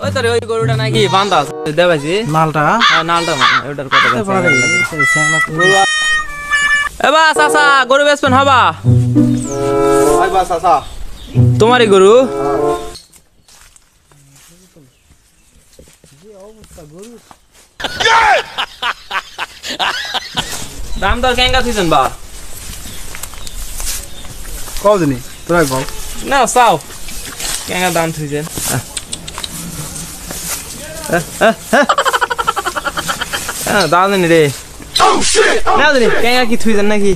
ওই তোর ওই গরুটা নাকি বান্ধা দেবাইছি নালটা নালটা ওটার কথা এবা চাচা গরু বেচবেন হবা তোমারই গরু দাম দর কেঙ্গা থুইছেন বা কও দিনি তোরা কও না চাও কেঙ্গা দাম থুইছেন দাও দিনি রে না দিনি কেঙ্গা কি থুইছেন নাকি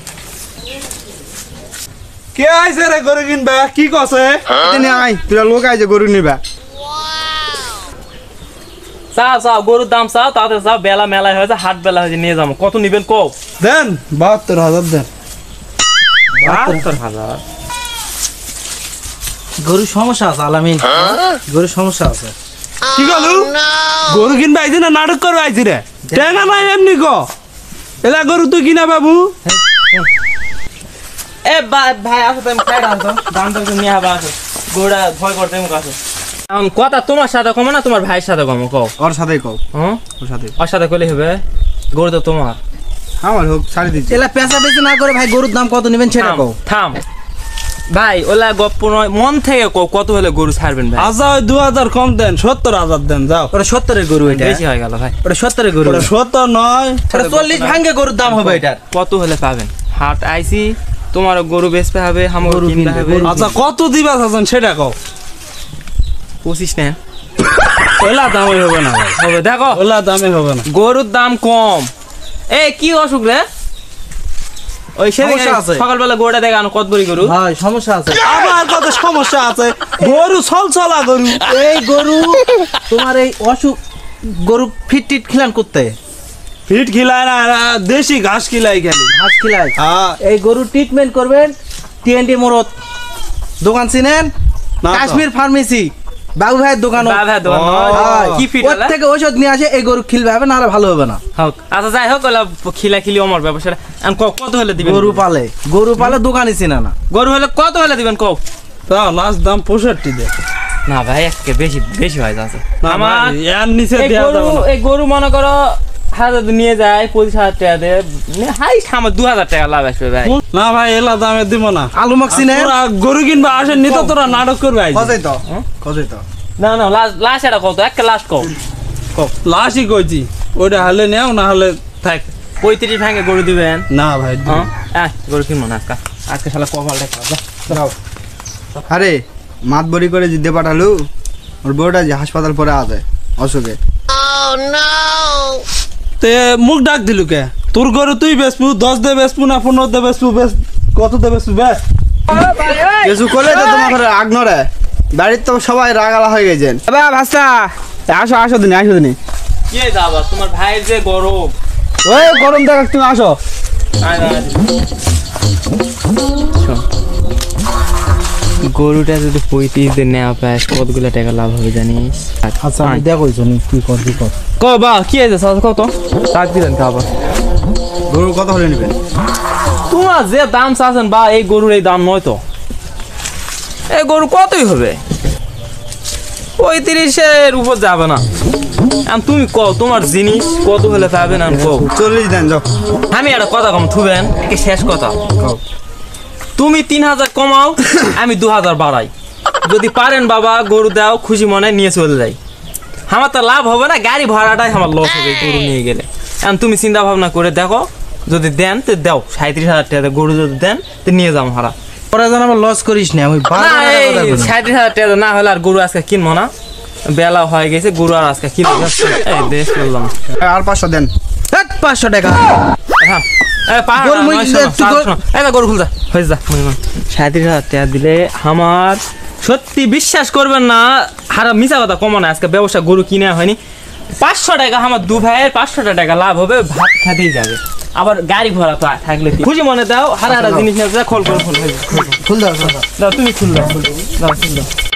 কে আইছে রে গরু কিনবা কি কছে দিনি আই তোরা লোক আইছে গরু নিবা চাও চাও গরুর দাম চাও তাতে চাও বেলা মেলা হয়েছে হাট বেলা হয়েছে নিয়ে যাবো কত নিবেন কও দেন ৭২,০০০ দেন ৭২,০০০ গরু সমস্যা আছে আলামিন গরু সমস্যা আছে কি গলু গরু কিনবা আইছে না নাটক করবা আইছি রে টেনা নাই এমনি ক এলা গরু তুই কিনা বাবু এ ভাই আসো তুমি খাই দাও তো দাম তো নিয়ে হবে আসো গোড়া ভয় করতে মুখ আসো এখন কথা তোমার সাথে কমো না তোমার ভাইয়ের সাথে কমো কও ওর সাথেই কও হ্যাঁ ওর সাথে ওর সাথে কইলে হবে গরু তো তোমার আমার হোক ছাড়ি দিচ্ছি এলা পেঁচা বেচি না করে ভাই গরুর দাম কত নেবেন সেটা কও থাম ভাই ওলা গপ্প নয় মন থেকে কও কত হলে গরু ছাড়বেন ভাই আচ্ছা ওই ২০০০ কম দেন ৭০,০০০ দেন যাও ওটা ৭০ এর গরু এটা বেশি হয়ে গেল ভাই ওটা ৭০ এর গরু ওটা ৭০ নয় ওটা ৪০ ভাঙ্গে গরুর দাম হবে এটা কত হলে পাবেন হাট আইছি তোমার গরু বেচতে হবে আমার গরু কিনতে কিনবে, হবে গরু। আচ্ছা কত দিবা চাচ্ছেন সেটা কও 25 নেন ওলা দামে হবে না ভাই হবে দেখো ওলা দামে হবে না গরুর দাম কম এই কি অসুখ রে ওই সেদিন সমস্যা আছে। সকালবেলা গরুটা দেখানো কত বড়ি গরু ভাই সমস্যা আছে আমার কত সমস্যা আছে গরু চলা গরু এই গরু তোমার এই অসুখ গরু ফিট টিট খিলান করতে ফিট খিলায় না এরা দেশি ঘাস খিলাই খালি ঘাস খিলায় হ্যাঁ এই গরু ট্রিটমেন্ট করবেন টিএনডি মোড়ত দোকান চিনেন না তো। কাশ্মীর ফার্মেসি বাবু ভাইয়ের দোকান দাদা দোকান হয়। কি ফিট ওর থেকে ঔষধ নিয়ে আসে এই গরু খিলবে হবে না আর ভালো হবে না হোক আচ্ছা যাই হোক ওলা খিলা খিলি আমার ব্যবসাটা এখন কত হলে দিবেন গরু পালে দোকানই চিনে না গরু হলে কত হলে দিবেন কও তা লাস্ট দাম 65 দে না ভাই একে বেশি বেশি হয়ে যাচ্ছে না আমার ভাই, এর নিচে এই দেয়া গরু যাবে না। এই গরু মনে করো হাজার নিয়ে যায় 25,০০০ টাকা দেয় হাই আমার 2,000 টাকা লাভ আসবে ভাই না ভাই এলা দামে দিব না আলু মাখ চিনেন তোরা গরু কিনবা আসেন নি তো তোরা নাটক করবে আইছি কতই তো কতই তো না না লাস্ট এটা কত একটা লাস্ট কও লাশই কইছি ওইটা হলে নেও না হলে থাক 35 ভাঙে গরু দিবেন না ভাই হ্যাঁ গরু কিনবো না আজকে আজকে শালা কপালটা খাওয়া আরে মাত বড়ি করে জিদ্দে পাঠালু ওর বউটা যে হাসপাতাল পরে আছে অসুখে তে মুখ ডাক দিলু কে তোর গরু তুই বেচবু 10 দে বেচবু না 15 দে বেচবু বেচ কত দে বেচবু বেচ কিছু করলে তো তোমার ঘরে আগ নড়ে বাড়ির তো সবাই রাগালা হয়ে গেছেন বা ভাস্তা আসো দিনে কি যাবা তোমার ভাইয়ের যে গরম ওই গরম দেখ তুমি আসো গরুটা যদি 35 দিন নেওয়া পায় কতগুলো টাকা লাভ হবে জানিস আচ্ছা আমি দেখো নি কি করবি কর ক বা কি আছে কত টাক দিবেন খাবার গরু কত হলে নেবেন তোমার যে দাম চাচ্ছেন বা এই গরুর এই দাম নয় তো এই গরু কতই হবে 35-এর উপর যাবে না এখন তুমি কও তোমার জিনিস কত হলে পাবে না কও 40 দেন যাও আমি একটা কথা কম থুবেন একে শেষ কথা তুমি 3,000 কমাও আমি 2,000 বাড়াই যদি পারেন বাবা গরু দাও খুশি মনে নিয়ে চলে যাই আমার তো লাভ হবে না গাড়ি ভাড়াটাই আমার লস হবে গরু নিয়ে গেলে এখন তুমি চিন্তা ভাবনা করে দেখো যদি দেন তো দাও 37,000 টাকা গরু যদি দেন তো নিয়ে যাও হারা পরে যেন আবার লস করিস না আমি না এই 37,000 টাকা না হলে আর গরু আজকে কিনবো না বেলা হয়ে গেছে গরু আর আজকে কিনবো এই দেশ করলাম আর 500 দেন 500 টাকা হ্যাঁ গরু গরু খুলতা হয়ে যা 37,000 টাকা দিলে আমার সত্যি বিশ্বাস করবেন না হারা মিছা কথা কমো না আজকে ব্যবসা গরু কিনে হয়নি 500 টাকা আমার দু ভাইয়ের 500 টাকা লাভ হবে ভাত খেতেই যাবে আবার গাড়ি ঘোড়া তো থাকলে খুশি মনে দাও হারা হারা জিনিস নিয়ে খোল খোল খোল খুল দাও দাও তুমি খুল দাও দাও খুল দাও